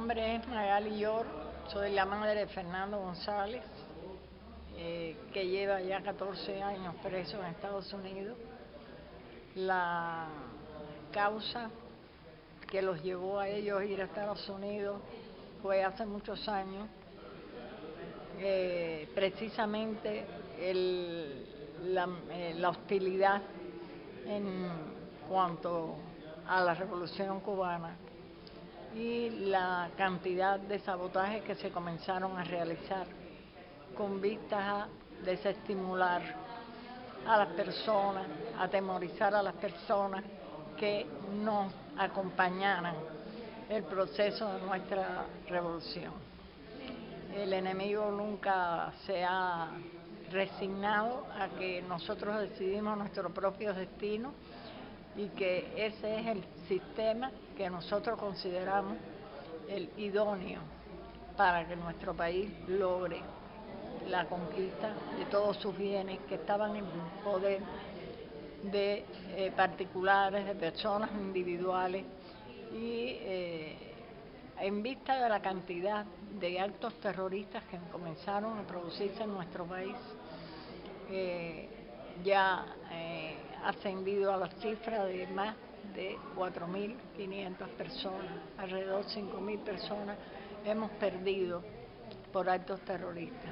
nombre es Magali Yor, soy la madre de Fernando González, que lleva ya 14 años preso en Estados Unidos. La causa que los llevó a ellos a ir a Estados Unidos fue hace muchos años, precisamente la hostilidad en cuanto a la Revolución Cubana y la cantidad de sabotajes que se comenzaron a realizar con vistas a desestimular a las personas, atemorizar a las personas que no acompañaran el proceso de nuestra revolución. El enemigo nunca se ha resignado a que nosotros decidimos nuestro propio destino y que ese es el sistema que nosotros consideramos el idóneo para que nuestro país logre la conquista de todos sus bienes que estaban en poder de particulares, de personas individuales, y en vista de la cantidad de actos terroristas que comenzaron a producirse en nuestro país, ya ascendido a la cifra de más de 4.500 personas, alrededor de 5.000 personas hemos perdido por actos terroristas.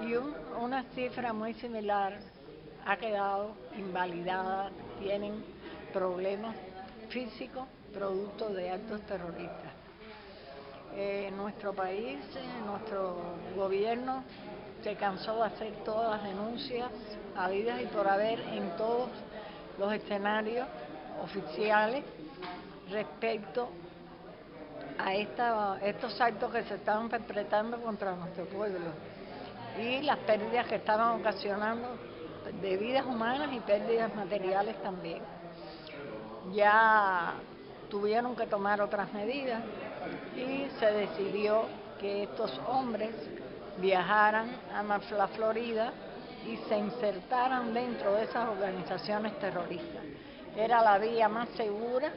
Y una cifra muy similar ha quedado invalidada, tienen problemas físicos producto de actos terroristas. Nuestro país, nuestro gobierno se cansó de hacer todas las denuncias habidas y por haber en todos los escenarios oficiales respecto a estos actos que se estaban perpetrando contra nuestro pueblo y las pérdidas que estaban ocasionando de vidas humanas y pérdidas materiales también. Ya tuvieron que tomar otras medidas y se decidió que estos hombres viajaran a la Florida y se insertaran dentro de esas organizaciones terroristas. Era la vía más segura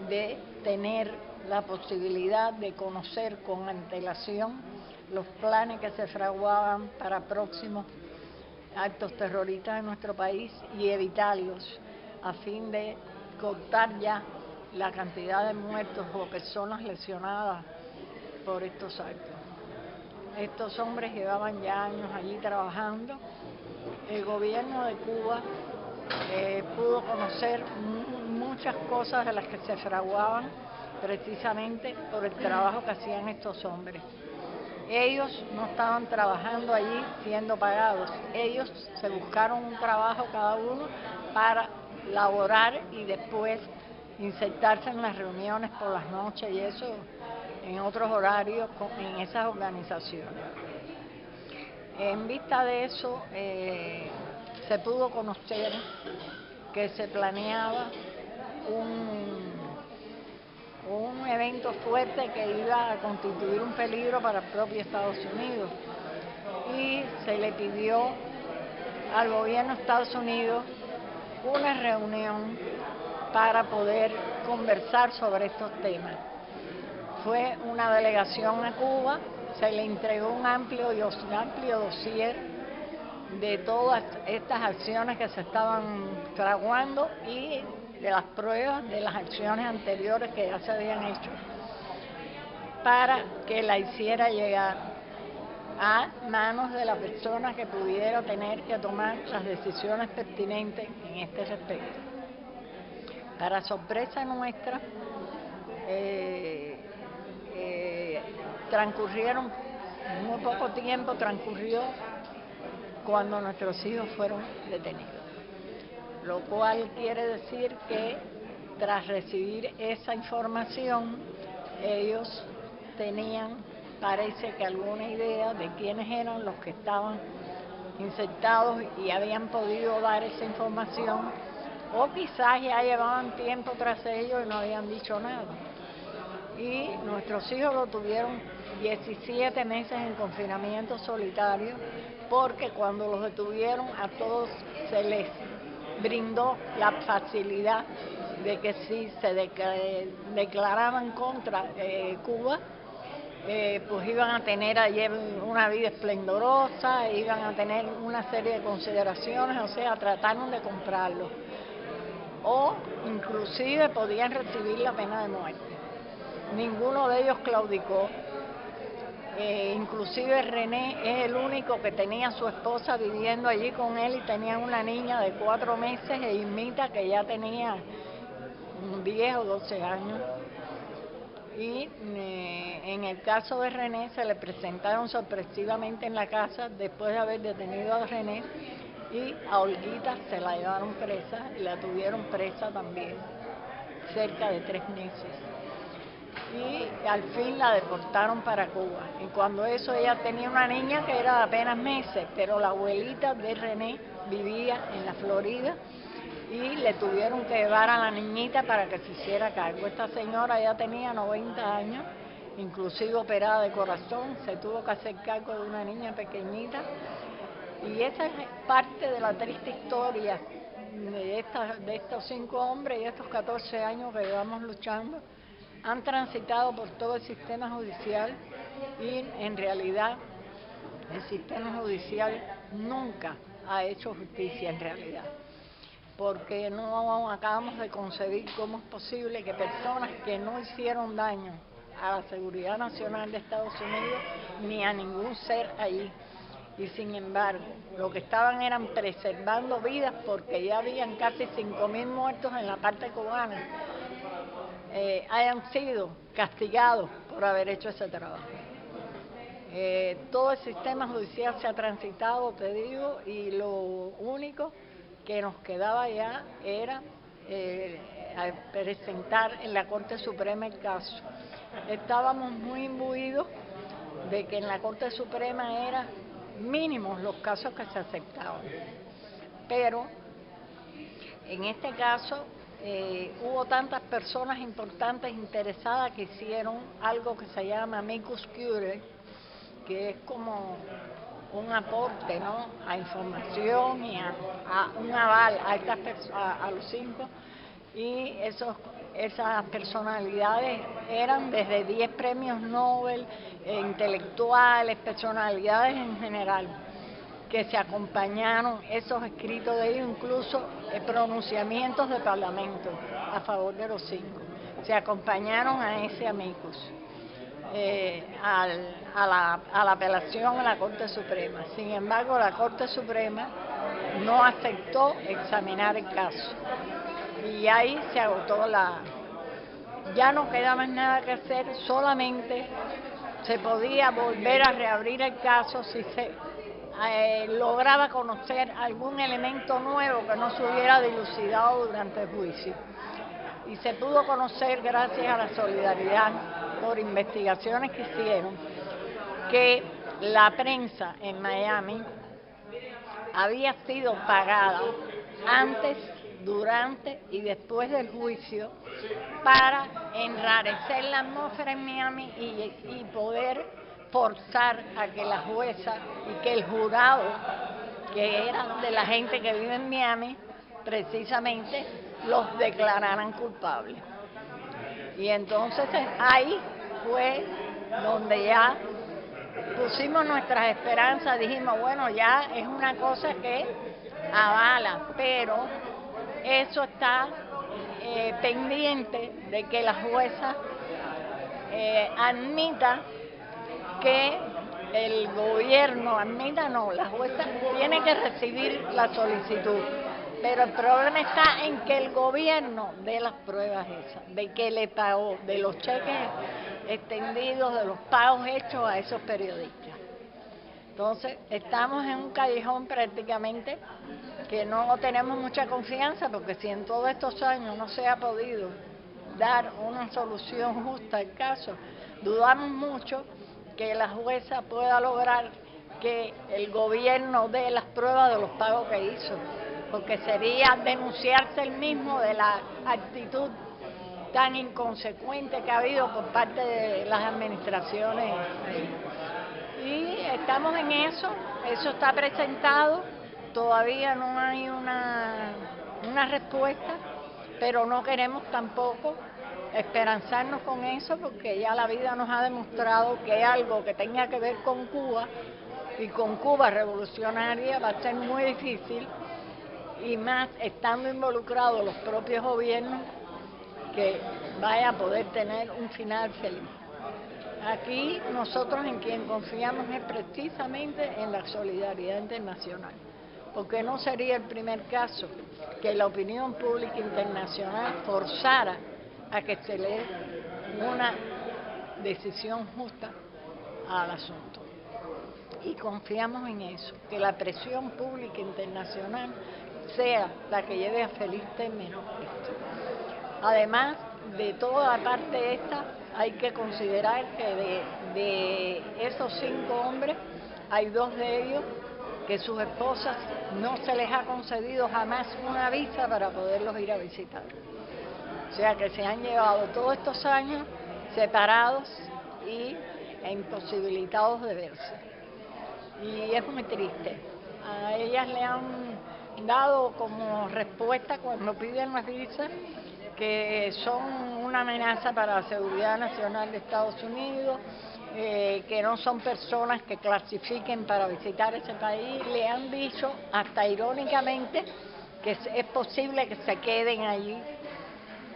de tener la posibilidad de conocer con antelación los planes que se fraguaban para próximos actos terroristas en nuestro país y evitarlos a fin de cortar ya la cantidad de muertos o personas lesionadas por estos actos. Estos hombres llevaban ya años allí trabajando. El gobierno de Cuba pudo conocer muchas cosas de las que se fraguaban precisamente por el trabajo que hacían estos hombres. Ellos no estaban trabajando allí siendo pagados, ellos se buscaron un trabajo cada uno para laborar y después insertarse en las reuniones por las noches y eso en otros horarios en esas organizaciones. En vista de eso, se pudo conocer que se planeaba un evento fuerte que iba a constituir un peligro para el propio Estados Unidos, y se le pidió al gobierno de Estados Unidos una reunión para poder conversar sobre estos temas. Fue una delegación a Cuba, se le entregó un amplio dossier de todas estas acciones que se estaban fraguando y de las pruebas de las acciones anteriores que ya se habían hecho, para que la hiciera llegar a manos de la persona que pudiera tener que tomar las decisiones pertinentes en este respecto. Para sorpresa nuestra, transcurrieron muy poco tiempo, transcurrió cuando nuestros hijos fueron detenidos, lo cual quiere decir que tras recibir esa información ellos tenían, parece que alguna idea de quiénes eran los que estaban insertados y habían podido dar esa información, o quizás ya llevaban tiempo tras ellos y no habían dicho nada. Y nuestros hijos lo tuvieron 17 meses en confinamiento solitario, porque cuando los detuvieron a todos se les brindó la facilidad de que si se declaraban contra Cuba, pues iban a tener ayer una vida esplendorosa, iban a tener una serie de consideraciones, o sea, trataron de comprarlo. O inclusive podían recibir la pena de muerte. Ninguno de ellos claudicó. Inclusive René es el único que tenía a su esposa viviendo allí con él y tenía una niña de 4 meses e Irmita que ya tenía 10 o 12 años. Y en el caso de René se le presentaron sorpresivamente en la casa después de haber detenido a René, y a Olguita se la llevaron presa y la tuvieron presa también cerca de 3 meses. Y al fin la deportaron para Cuba. Y cuando eso ella tenía una niña que era de apenas meses, pero la abuelita de René vivía en la Florida y le tuvieron que llevar a la niñita para que se hiciera cargo. Esta señora ya tenía 90 años, inclusive operada de corazón, se tuvo que hacer cargo de una niña pequeñita. Y esa es parte de la triste historia de estos 5 hombres y estos 14 años que llevamos luchando. Han transitado por todo el sistema judicial y en realidad el sistema judicial nunca ha hecho justicia en realidad, porque no acabamos de concebir cómo es posible que personas que no hicieron daño a la seguridad nacional de Estados Unidos ni a ningún ser allí, y sin embargo lo que estaban eran preservando vidas, porque ya habían casi 5.000 muertos en la parte cubana, hayan sido castigados por haber hecho ese trabajo. Todo el sistema judicial se ha transitado, te digo, y lo único que nos quedaba ya era presentar en la Corte Suprema el caso. Estábamos muy imbuidos de que en la Corte Suprema eran mínimos los casos que se aceptaban, pero en este caso hubo tantas personas importantes interesadas que hicieron algo que se llama amicus curiae, que es como un aporte, ¿no?, a información y a un aval a los 5, y esas personalidades eran desde 10 premios Nobel, intelectuales, personalidades en general, que se acompañaron esos escritos de ellos, incluso pronunciamientos de parlamento a favor de los 5, se acompañaron a ese amicus. A la apelación a la Corte Suprema. Sin embargo, la Corte Suprema no aceptó examinar el caso y ahí se agotó ya no queda más nada que hacer, solamente se podía volver a reabrir el caso si se lograba conocer algún elemento nuevo que no se hubiera dilucidado durante el juicio. Y se pudo conocer, gracias a la solidaridad por investigaciones que hicieron, que la prensa en Miami había sido pagada antes, durante y después del juicio para enrarecer la atmósfera en Miami y poder forzar a que la jueza y que el jurado, que eran de la gente que vive en Miami, precisamente los declararan culpables. Y entonces ahí fue donde ya pusimos nuestras esperanzas, dijimos, bueno, ya es una cosa que avala, pero eso está pendiente de que la jueza admita que el gobierno, la jueza tiene que recibir la solicitud. Pero el problema está en que el gobierno dé las pruebas esas, de que le pagó, de los cheques extendidos, de los pagos hechos a esos periodistas. Entonces, estamos en un callejón prácticamente que no tenemos mucha confianza, porque si en todos estos años no se ha podido dar una solución justa al caso, dudamos mucho que la jueza pueda lograr que el gobierno dé las pruebas de los pagos que hizo, porque sería denunciarse el mismo de la actitud tan inconsecuente que ha habido por parte de las administraciones. Y estamos en eso está presentado, todavía no hay una respuesta, pero no queremos tampoco esperanzarnos con eso, porque ya la vida nos ha demostrado que algo que tenga que ver con Cuba y con Cuba revolucionaria va a ser muy difícil, y más estando involucrados los propios gobiernos, que vaya a poder tener un final feliz. Aquí nosotros en quien confiamos es precisamente en la solidaridad internacional, porque no sería el primer caso que la opinión pública internacional forzara a que se le dé una decisión justa al asunto. Y confiamos en eso, que la presión pública internacional sea la que lleve a feliz término esto. Además de toda la parte esta, hay que considerar que de esos 5 hombres, hay 2 de ellos que sus esposas no se les ha concedido jamás una visa para poderlos ir a visitar. O sea que se han llevado todos estos años separados e imposibilitados de verse. Y es muy triste. A ellas le han dado como respuesta cuando piden las visas que son una amenaza para la seguridad nacional de Estados Unidos, que no son personas que clasifiquen para visitar ese país. Le han dicho, hasta irónicamente, que es posible que se queden allí.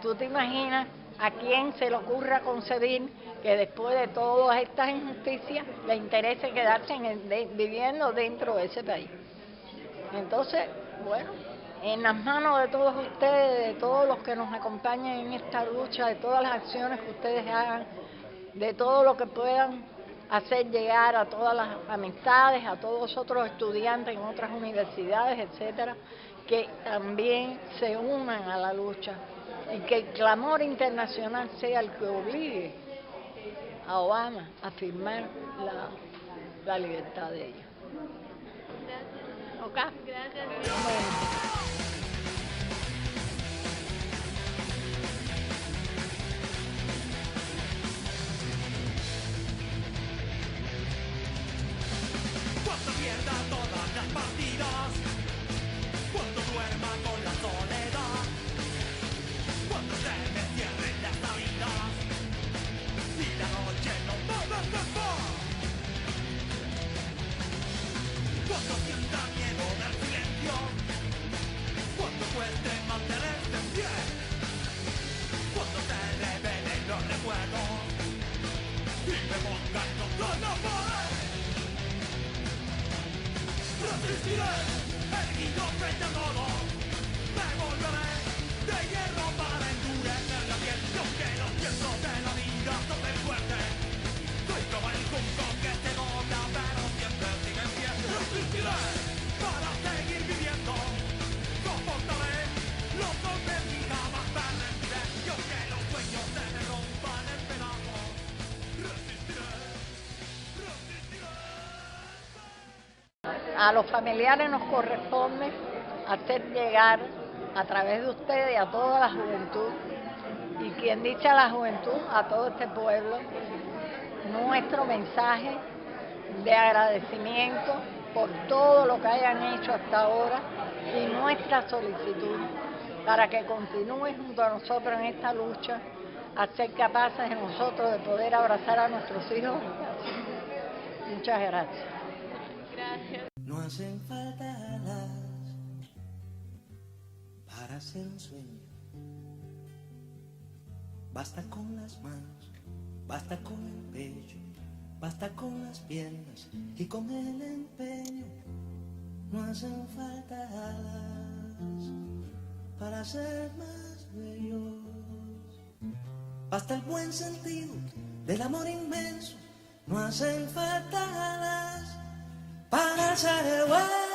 ¿Tú te imaginas a quién se le ocurra concebir que después de todas estas injusticias le interese quedarse viviendo dentro de ese país? Entonces, bueno, en las manos de todos ustedes, de todos los que nos acompañan en esta lucha, de todas las acciones que ustedes hagan, de todo lo que puedan hacer llegar a todas las amistades, a todos los otros estudiantes en otras universidades, etcétera, que también se unan a la lucha y que el clamor internacional sea el que obligue a Obama a firmar la libertad de ellos. Gracias. ¿Ok? Gracias. Bueno. Cuando pierda todas las partidas, cuando duerma con la soledad, cuando se me cierren las navidades y la noche no me deje paz, cuando sienta miedo del silencio, cuando cueste mantenerse en pie, cuando se revelen los recuerdos y me pongan contra la pared. Resistiré, erguido frente a todo, me volveré de hierro para endurecer la piel. Y aunque los tiempos de la vida son muy fuertes, soy como el junco que se dobla pero siempre sigue en pie. Resistiré para seguir viviendo, soportaré los golpes y jamás me rendiré. Y aunque los sueños se me rompan en pedazos, resistiré, resistiré. A los familiares nos corresponde hacer llegar a través de ustedes y a toda la juventud, y quien dice a la juventud, a todo este pueblo, nuestro mensaje de agradecimiento por todo lo que hayan hecho hasta ahora y nuestra solicitud para que continúen junto a nosotros en esta lucha, a ser capaces de nosotros de poder abrazar a nuestros hijos. Muchas gracias. Gracias. No hacen falta alas para hacer un sueño. Basta con las manos, basta con el pecho, basta con las piernas y con el empeño. No hacen falta alas para ser más bellos. Basta el buen sentido del amor inmenso. No hacen falta alas para ser igual.